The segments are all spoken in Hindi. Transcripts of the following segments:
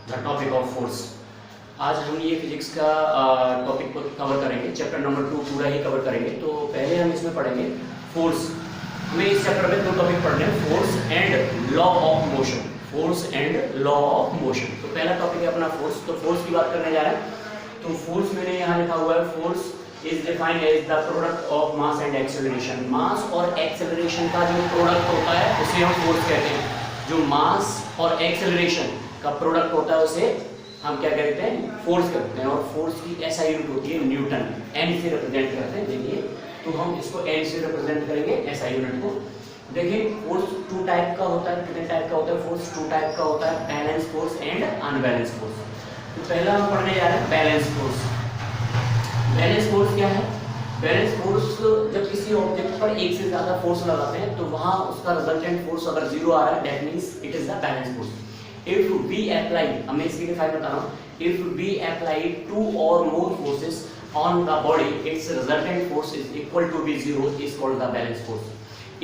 The topic of force. आज हम ये फिजिक्स का टॉपिक को कवर करेंगे, चैप्टर नंबर 2 पूरा ही कवर करेंगे। तो पहले हम इसमें पढ़ेंगे फोर्स। हमें इस चैप्टर में 2 टॉपिक पढ़ने हैं, force and law of motion. Force and law of motion. तो पहला टॉपिक है अपना फोर्स। तो फोर्स की बात करने जा रहे हैं। तो फोर्स मैंने यहाँ लिखा हुआ है, force is defined as the product of mass and acceleration. Mass और एक्सेलरेशन का जो प्रोडक्ट होता है उसे हम फोर्स कहते हैं। जो मास और एक्सेलरेशन का प्रोडक्ट होता है उसे हम क्या कहते हैं, फोर्स करते हैं। और फोर्स की ऐसा यूनिट होती है न्यूटन, एन से रिप्रेजेंट करते हैं। देखिए, तो हम इसको एन से रिप्रेजेंट करेंगे ऐसा यूनिट को। देखिए, फोर्स 2 टाइप का होता है। कितने टाइप का होता है फोर्स? 2 टाइप का होता है, balance force and unbalance force. तो पहला हम पढ़ने जा रहे हैं बैलेंस फोर्स। बैलेंस फोर्स क्या है? बैलेंस फोर्स जब किसी ऑब्जेक्ट पर एक से ज्यादा फोर्स लगाते हैं तो वहां उसका रिजल्टेंट फोर्स अगर 0 आ रहा है, that means it is the balance force. If we apply, मैं इसकी डिफाइन बता रहा हूँ, if we apply 2 or more forces on the body, its resultant force is equal to be 0 is called the balance force.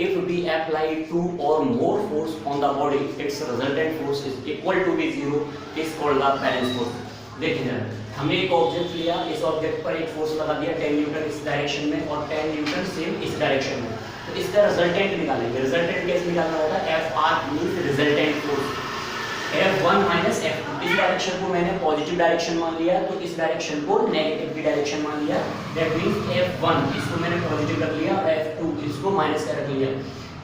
If we apply 2 or more force on the body, its resultant force is equal to be 0 is called the balance force. देखिए जरा, हमने एक ऑब्जेक्ट लिया, इस ऑब्जेक्ट पर एक फोर्स लगा दिया 10 न्यूटन इस डायरेक्शन में और 10 न्यूटन सेम इस डायरेक्शन में। तो इसका रिजल्टेंट निकालेंगे। रिजल्टेंट कैसे निकालना होगा? Fr means resultant force, F1 minus F2। इस डायरेक्शन को मैंने पॉजिटिव डायरेक्शन मान लिया, तो इस डायरेक्शन को नेगेटिव की डायरेक्शन मान लिया। दैट मींस F1 इसको मैंने पॉजिटिव रख लिया और F2 इसको माइनस का रख लिया।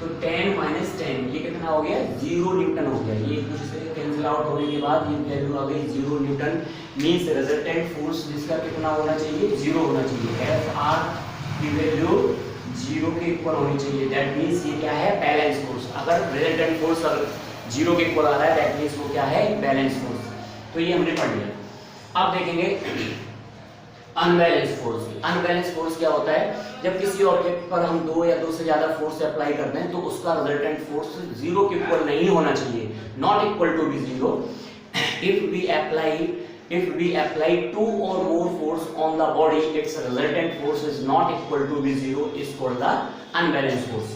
तो 10 माइनस 10 ये कितना हो गया? 0 न्यूटन हो गया। ये कुछ से कैंसिल आउट होने के बाद ये वैल्यू आ गई 0 न्यूटन। मींस रिजल्टेंट फोर्स जिसका कितना होना चाहिए? 0 होना चाहिए। Fr की वैल्यू 0 के इक्वल होनी चाहिए। दैट मींस ये क्या है? Balance force. अगर रिजल्टेंट फोर्स अगर 0 के इक्वल आ रहा है, दैट मींस वो क्या है? Balance force. तो ये हमने पढ़ लिया। अब देखेंगे अनबैलेंस फोर्स। अनबैलेंस फोर्स क्या होता है? जब किसी ऑब्जेक्ट पर हम 2 या 2 से ज्यादा फोर्स अप्लाई करते हैं तो उसका रिजल्टेंट फोर्स 0 के इक्वल नहीं होना चाहिए, not equal to be 0। if we apply 2 or more force on the body, its resultant force is not equal to be 0 is called the unbalanced force.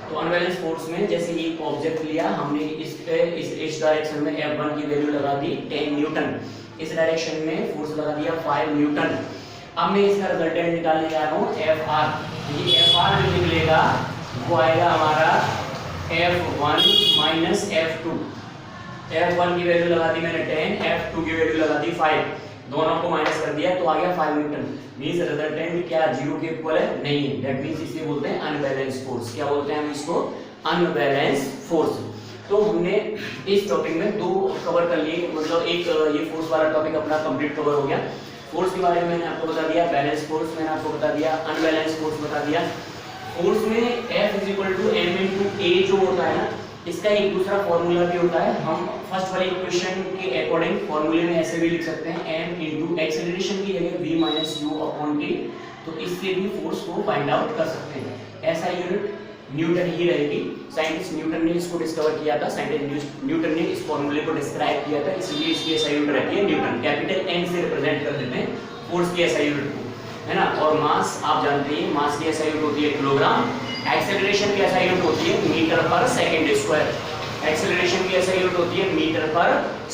तो अनबैलेंस फोर्स में जैसे एक ऑब्जेक्ट लिया हमने, इस डायरेक्शन में F1 की वैल्यू लगा दी 10 न्यूटन, इस डायरेक्शन में फोर्स लगा दिया 5 न्यूटन। अब मैं इसका रिजल्टेंट निकालने जा रहा हूँ Fr। ये Fr जो निकलेगा वो आएगा हमारा F1 माइनस F2। F1 की वैल्यू लगा दी मैंने 10, F2 की वैल्यू लगा दी 5, दोनों को माइनस कर दिया तो आ गया 5 न्यूटन। मींस रिजल्टेंट क्या 0 के इक्वल है? नहीं है। दैट मींस इसे बोलते हैं अनबैलेंस फोर्स। क्या बोलते हैं हम इसको? Unbalance force. तो हमने इस टॉपिक में 2 कवर कर लिए, मतलब एक ये फोर्स वाला टॉपिक अपना कंप्लीट कवर हो गया। फोर्स के बारे में मैंने आपको बता दिया, बैलेंस फोर्स मैंने आपको बता दिया, अनबैलेंस फोर्स बता दिया। फोर्स में F = m × a जो होता है ना, इसका एक दूसरा फॉर्मूला भी होता है। हम फर्स्ट वाले इक्वेशन के अकॉर्डिंग फॉर्मूले में ऐसे भी लिख सकते हैं, m × एक्सेलरेशन की जगह v - u/t। तो इससे भी फोर्स को फाइंड आउट कर सकते हैं। ऐसा यूनिट न्यूटन ही रहेगी। साइंटिस्ट न्यूटन ने इसको डिस्कवर किया था, साइंटिस्ट न्यूटन ने इस फॉर्मूले को डिस्क्राइब किया था, इसलिए इसकी ऐसा यूनिट रहती है न्यूटन। कैपिटल N से रिप्रेजेंट कर देते हैं फोर्स की ऐसा यूनिट को, है ना। और मास आप जानते हैं, मास की ऐसा यूनिट होती है किलोग्राम। एक्सेलरेशन की ऐसा यूनिट होती है मीटर पर सेकंड स्क्वायर। एक्सेलरेशन की ऐसा यूनिट होती है मीटर पर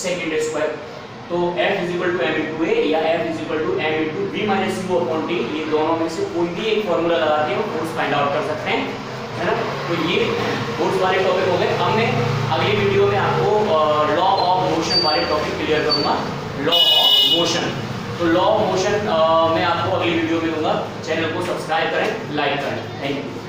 सेकंड स्क्वायर। तो F = m × a या F = m × v - u/t, ये दोनों में से कोई भी एक फॉर्मूला लगा के फोर्स फाइंड आउट कर सकते हैं, है ना। तो ये फोर्स वाले टॉपिक हो गए। अब मैं अगली वीडियो में आपको लॉ ऑफ मोशन वाले टॉपिक क्लियर करूंगा, लॉ ऑफ मोशन। तो लॉ ऑफ मोशन मैं आपको अगली वीडियो में दूंगा। चैनल को सब्सक्राइब करें, लाइक करें। Thank you.